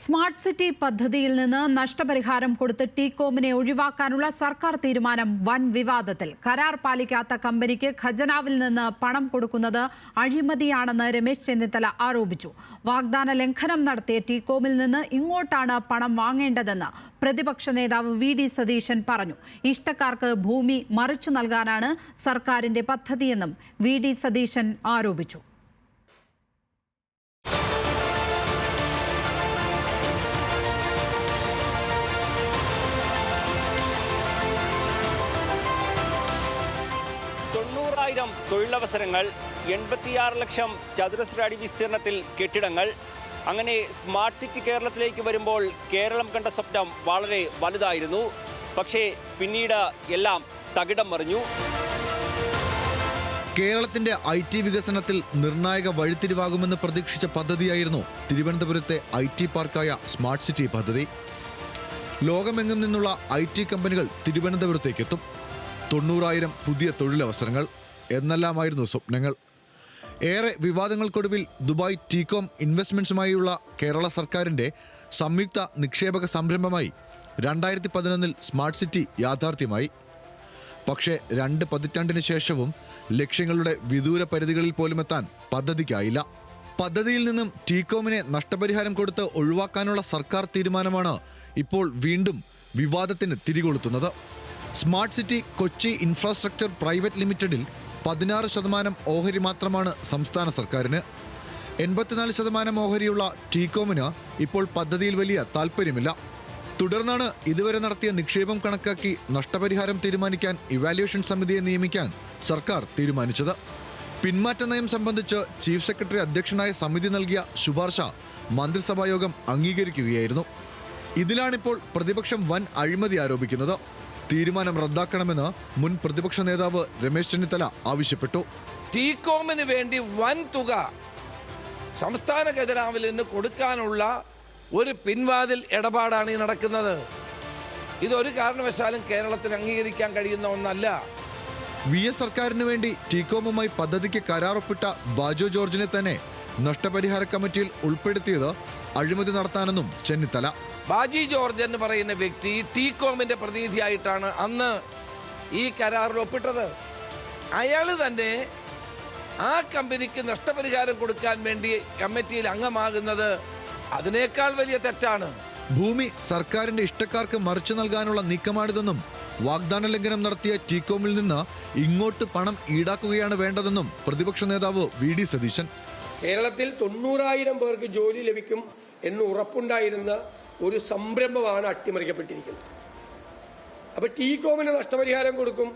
Smart city പദ്ധതിയിൽ നിന്ന് നഷ്ടപരിഹാരം കൊടുത്ത് ടീകോമിനെ ഒഴിവാക്കാനുള്ള സർക്കാർ തീരുമാനം വൻ വിവാദത്തിൽ. കരാർ പാലിക്കാത്ത കമ്പനിക്ക് ഖജനാവിൽ നിന്ന് പണം കൊടുക്കുന്നത് അഴിമതിയാണെന്ന് രമേശ് ചെന്നിത്തല ആരോപിച്ചു. വാഗ്ദാന ലംഘനം നടത്തിയ ടീകോമിൽ നിന്ന് ഇങ്ങോട്ടാണ് പണം വാങ്ങേണ്ടതെന്ന് പ്രതിപക്ഷ നേതാവ് വി.ഡി. സതീശൻ പറഞ്ഞു. ഇഷ്ടക്കാർക്ക് ഭൂമി മറിച്ചു നൽകാനാണ് സർക്കാരിന്റെ പദ്ധതിയെന്നും വി.ഡി. സതീശൻ ആരോപിച്ചു. തൊഴിലവസരങ്ങൾ, 86 ലക്ഷം ചതുരശ്ര അടി വിസ്തീർണത്തിൽ കെട്ടിടങ്ങൾ. അങ്ങനെ സ്മാർട്ട് സിറ്റി കേരളത്തിലേക്ക് വരുമ്പോൾ കേരളം കണ്ട സ്വപ്നം വളരെ വലുതായിരുന്നു. പക്ഷേ പിന്നീട് എല്ലാം തകിടം മറിഞ്ഞു. കേരളത്തിന്റെ IT വികസനത്തിൽ നിർണായക വഴിത്തിരിവാകുമെന്ന് പ്രതീക്ഷിച്ച പദ്ധതിയായിരുന്നു തിരുവനന്തപുരത്തെ IT പാർക്കായ സ്മാർട്ട് സിറ്റി പദ്ധതി. ലോകമെങ്ങും നിന്നുള്ള IT കമ്പനികൾ തിരുവനന്തപുരത്തേക്കെത്തും. 90,000 പുതിയ തൊഴിലവസരങ്ങൾ എന്നെല്ലാമായിരുന്നു സ്വപ്നങ്ങൾ. ഏറെ വിവാദങ്ങൾക്കൊടുവിൽ ദുബായ് ടീകോം ഇൻവെസ്റ്റ്മെന്റ്സുമായുള്ള കേരള സർക്കാരിന്റെ സംയുക്ത നിക്ഷേപക സംരംഭമായി 2011 സ്മാർട്ട് സിറ്റി യാഥാർത്ഥ്യമായി. പക്ഷേ 2 പതിറ്റാണ്ടിന് ശേഷവും ലക്ഷ്യങ്ങളുടെ വിദൂര പരിധികളിൽ പോലും എത്താൻ പദ്ധതിക്കായില്ല. പദ്ധതിയിൽ നിന്നും ടീകോമിനെ നഷ്ടപരിഹാരം കൊടുത്ത് ഒഴിവാക്കാനുള്ള സർക്കാർ തീരുമാനമാണ് ഇപ്പോൾ വീണ്ടും വിവാദത്തിന് തിരികൊളുത്തുന്നത്. Smart city Kochi infrastructure private ലിമിറ്റഡിൽ 16% ഓഹരി മാത്രമാണ് സംസ്ഥാന സർക്കാരിന്. 84% ഓഹരിയുള്ള ടീകോമിന് ഇപ്പോൾ പദ്ധതിയിൽ വലിയ താൽപ്പര്യമില്ല. തുടർന്നാണ് ഇതുവരെ നടത്തിയ നിക്ഷേപം കണക്കാക്കി നഷ്ടപരിഹാരം തീരുമാനിക്കാൻ ഇവാലുവേഷൻ സമിതിയെ നിയമിക്കാൻ സർക്കാർ തീരുമാനിച്ചത്. പിന്മാറ്റ നയം സംബന്ധിച്ച് ചീഫ് സെക്രട്ടറി അധ്യക്ഷനായ സമിതി നൽകിയ ശുപാർശ മന്ത്രിസഭായോഗം അംഗീകരിക്കുകയായിരുന്നു. ഇതിലാണിപ്പോൾ പ്രതിപക്ഷം വൻ അഴിമതി ആരോപിക്കുന്നത്. തീരുമാനം റദ്ദാക്കണമെന്ന് മുൻ പ്രതിപക്ഷ നേതാവ് രമേശ് ചെന്നിത്തല ആവശ്യപ്പെട്ടു. ടീകോമിന് വേണ്ടി വൻ തുക സംസ്ഥാന ഖജനാവിൽ നിന്ന് കൊടുക്കാനുള്ള ഒരു പിൻവാതിൽ ഇടപാടാണ് ഈ നടക്കുന്നത്. ഇതൊരു കാരണവശാലും കേരളത്തിന് അംഗീകരിക്കാൻ കഴിയുന്ന ഒന്നല്ല. VS സർക്കാരിന് വേണ്ടി ടീകോമുമായി പദ്ധതിക്ക് കരാറൊപ്പിട്ട ബാജു ജോർജിനെ തന്നെ നഷ്ടപരിഹാര കമ്മിറ്റിയിൽ ഉൾപ്പെടുത്തിയത് അഴിമതി നടത്താനെന്നും ചെന്നിത്തല. ബാജി ജോർജ് എന്ന് പറയുന്ന വ്യക്തി ടീകോമിന്റെ പ്രതിനിധിയായിട്ടാണ് അന്ന് ഈ കരാറിൽ ഒപ്പിട്ടത്. അയാൾ തന്നെ ആ കമ്പനിക്ക് നഷ്ടപരിഹാരം കൊടുക്കാൻ വേണ്ടി കമ്മിറ്റിയിൽ അംഗമാകുന്നത് അതിനേക്കാൾ വലിയ തെറ്റാണ്. ഭൂമി സർക്കാരിന്റെ ഇഷ്ടക്കാർക്ക് മറിച്ചു നൽകാനുള്ള നീക്കമാണിതെന്നും വാഗ്ദാന ലംഘനം നടത്തിയ ടീകോമിൽ നിന്ന് ഇങ്ങോട്ട് പണം ഈടാക്കുകയാണ് വേണ്ടതെന്നും പ്രതിപക്ഷ നേതാവ് വി.ഡി. സതീശൻ. കേരളത്തിൽ 90,000 പേർക്ക് ജോലി ലഭിക്കും എന്ന് ഉറപ്പുണ്ടായിരുന്ന ഒരു സംരംഭമാണ് അട്ടിമറിക്കപ്പെട്ടിരിക്കുന്നത്. അപ്പൊ ടീകോമിന് നഷ്ടപരിഹാരം കൊടുക്കും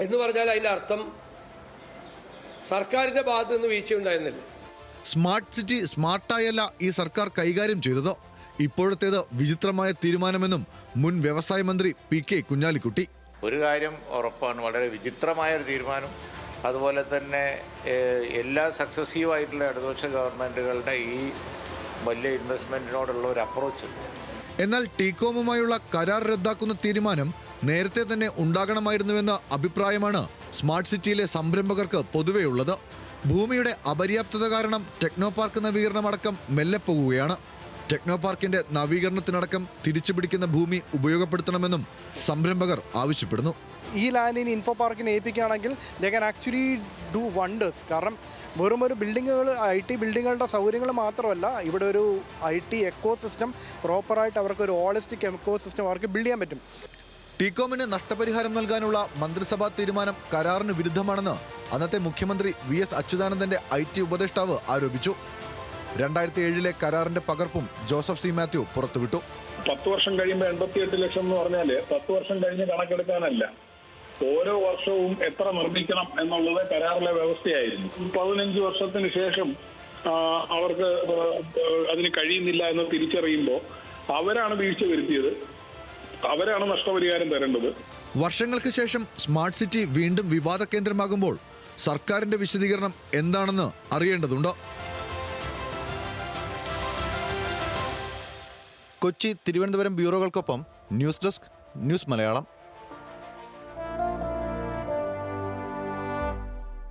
എന്ന് പറഞ്ഞാൽ അതിന്റെ അർത്ഥം സർക്കാരിന്റെ ഭാഗത്ത് നിന്ന് വീഴ്ചയുണ്ടായിരുന്നില്ല. സ്മാർട്ട് സിറ്റി സ്മാർട്ടായല്ല ഈ സർക്കാർ കൈകാര്യം ചെയ്തത്. ഇപ്പോഴത്തേത് വിചിത്രമായ തീരുമാനമെന്നും മുൻ വ്യവസായ മന്ത്രി P.K. കുഞ്ഞാലിക്കുട്ടി. ഒരു കാര്യം ഉറപ്പാണ്, വളരെ വിചിത്രമായ ഒരു തീരുമാനം. അതുപോലെ തന്നെ എല്ലാ സക്സസീവായിട്ടുള്ള ഇടതുപക്ഷ ഗവൺമെന്റുകളുടെ ഈ വലിയ ഇൻവെസ്റ്റ്മെന്റിനോടുള്ള ഒരു അപ്രോച്ച്. എന്നാൽ ടീകോമുമായുള്ള കരാർ റദ്ദാക്കുന്ന തീരുമാനം നേരത്തെ തന്നെ ഉണ്ടാകണമായിരുന്നുവെന്ന അഭിപ്രായമാണ് സ്മാർട്ട് സിറ്റിയിലെ സംരംഭകർക്ക് പൊതുവെയുള്ളത്. ഭൂമിയുടെ അപര്യാപ്തത കാരണം ടെക്നോ പാർക്ക് നവീകരണമടക്കം മെല്ലെ പോകുകയാണ്. ടെക്നോ പാർക്കിന്റെ നവീകരണത്തിനടക്കം തിരിച്ചുപിടിക്കുന്ന ഭൂമി ഉപയോഗപ്പെടുത്തണമെന്നും സംരംഭകർ ആവശ്യപ്പെടുന്നു. ഈ ലാൻഡിന് ഇൻഫോ പാർക്കിനെ ഏൽപ്പിക്കുകയാണെങ്കിൽ they can actually do wonders. കാരണം വെറും ഒരു ബിൽഡിങ്ങുകൾ IT ബിൽഡിങ്ങുകളുടെ സൗകര്യങ്ങൾ മാത്രമല്ല, ഇവിടെ ഒരു IT എക്കോ സിസ്റ്റം പ്രോപ്പറായിട്ട് അവർക്ക് ഒരു ഹോളിസ്റ്റിക് എക്കോ സിസ്റ്റം അവർക്ക് ബിൽഡ് ചെയ്യാൻ പറ്റും. ടീകോമിന് നഷ്ടപരിഹാരം നൽകാനുള്ള മന്ത്രിസഭാ തീരുമാനം കരാറിന് വിരുദ്ധമാണെന്ന് അന്നത്തെ മുഖ്യമന്ത്രി V.S. അച്യുതാനന്ദന്റെ IT ഉപദേഷ്ടാവ് ആരോപിച്ചു. 2007 കരാറിന്റെ പകർപ്പും ജോസഫ് സി മാത്യു പുറത്തുവിട്ടു. 10 വർഷം കഴിയുമ്പോൾ 88 ലക്ഷം എന്ന് പറഞ്ഞാല് 10 വർഷം കഴിഞ്ഞ് കണക്കെടുക്കാനല്ല, ഓരോ വർഷവും എത്ര നിർമ്മിക്കണം എന്നുള്ളത് കരാറിലെ വ്യവസ്ഥയായിരുന്നു. 15 വർഷത്തിന് ശേഷം അവർക്ക് അതിന് കഴിയുന്നില്ല എന്ന് തിരിച്ചറിയുമ്പോൾ അവരാണ് വീഴ്ച വരുത്തിയത്, അവരാണ് നഷ്ടപരിഹാരം തരേണ്ടത്. വർഷങ്ങൾക്ക് ശേഷം സ്മാർട്ട് സിറ്റി വീണ്ടും വിവാദ കേന്ദ്രമാകുമ്പോൾ സർക്കാരിന്റെ വിശദീകരണം എന്താണെന്ന് അറിയേണ്ടതുണ്ട്. കൊച്ചി, തിരുവനന്തപുരം ബ്യൂറോകൾക്കൊപ്പം ന്യൂസ് ഡെസ്ക്, ന്യൂസ് മലയാളം.